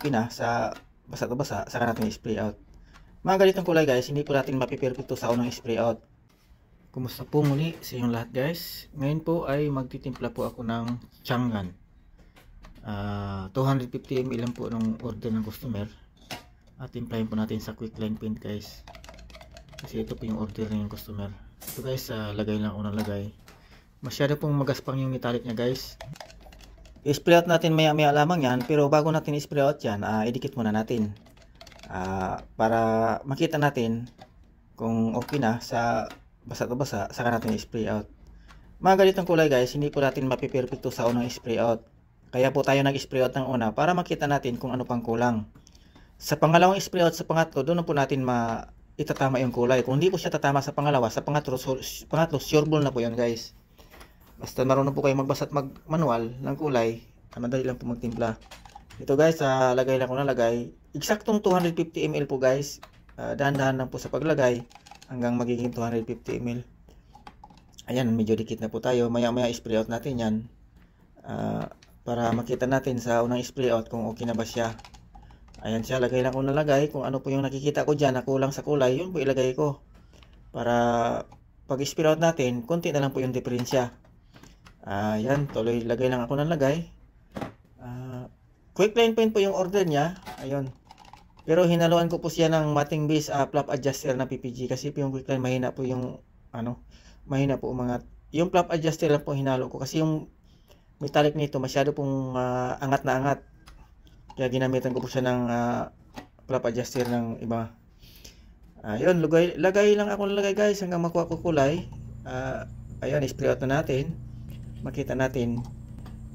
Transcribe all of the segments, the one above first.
okay na sa basa to basa, saka natin i-spray out. Mga ganitong kulay guys, hindi po natin mapiperfecto sa unang spray out. Kumusta po muli sa inyong lahat guys? Ngayon po ay magtitimpla po ako ng Changan. 250 ml lang po ng order ng customer. At timplahin po natin sa quick line paint guys. Kasi ito po yung order ng customer. Ito guys, lagay lang ako ng lagay. Masyado pong magaspang yung metallic niya guys. I-spray out natin maya maya lamang yan. Pero bago natin i-spray out yan, idikit muna natin. Para makita natin kung okay na sa basa to basa, saka natin i-spray out. Mga ganitong kulay guys, hindi po natin mapiperfecto sa unang spray out. Kaya po tayo nag-spray out ng una para makita natin kung ano pang kulang. Sa pangalawang spray out, sa pangatlo, doon po natin itatama yung kulay. Kung hindi po siya tatama sa pangalawa, sa pangatlo sureball na po yun guys. Basta marunong po kayo magbasa at mag-manual ng kulay, madali lang po magtimpla. Ito guys, lagay lang ko na lagay. Eksaktong 250 ml po guys. Dahan-dahan lang po sa paglagay hanggang magiging 250 ml. Ayan, medyo dikit na po tayo. Maya-maya spray out natin yan. Para makita natin sa unang spray out kung okay na ba siya. Ayan siya, lagay lang ko na lagay. Kung ano po yung nakikita ko dyan na kulang sa kulay, yun po ilagay ko. Para pag spray out natin, konti na lang po yung diferensya. Ayan, tuloy lagay lang ako ng lagay. Quick line paint po yung order niya. Ayun. Pero hinaluan ko po siya ng matting base flap adjuster na PPG kasi po yung quick line mahina po yung mahina po umangat. Yung flap adjuster lang po hinalo ko kasi yung metallic nito masyado pong angat na angat. Kaya ginamitan ko po siya ng flap adjuster ng iba. Ayun, lagay lang ako ng lagay guys hanggang makuha ko kulay. Ayun, spray out na natin. Makita natin.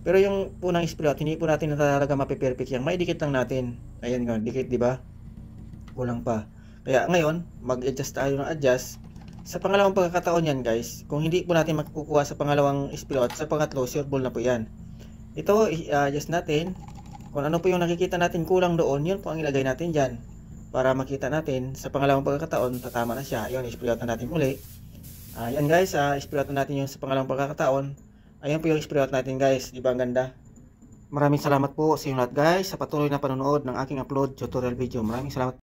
Pero yung punang spray out, hindi po natin talaga mapiperfect yan. May dikit lang natin. Ayan nga, dikit, di ba? Kulang pa. Kaya ngayon, mag-adjust tayo ng adjust. Sa pangalawang pagkakataon yan, guys. Kung hindi po natin makukuha sa pangalawang spray out, sa pangatlo, sureball na po yan. Ito, i-adjust natin. Kung ano po yung nakikita natin kulang doon, yun po ang ilagay natin dyan. Para makita natin, sa pangalawang pagkakataon, tatama na siya. Yun, spray out na natin muli. Ayan guys, spray out na natin yung sa pangalawang pagkakataon. Ayan po yung spray out natin guys, di ba ang ganda? Maraming salamat po sa inyo lahat guys sa patuloy na panonood ng aking upload tutorial video. Maraming salamat.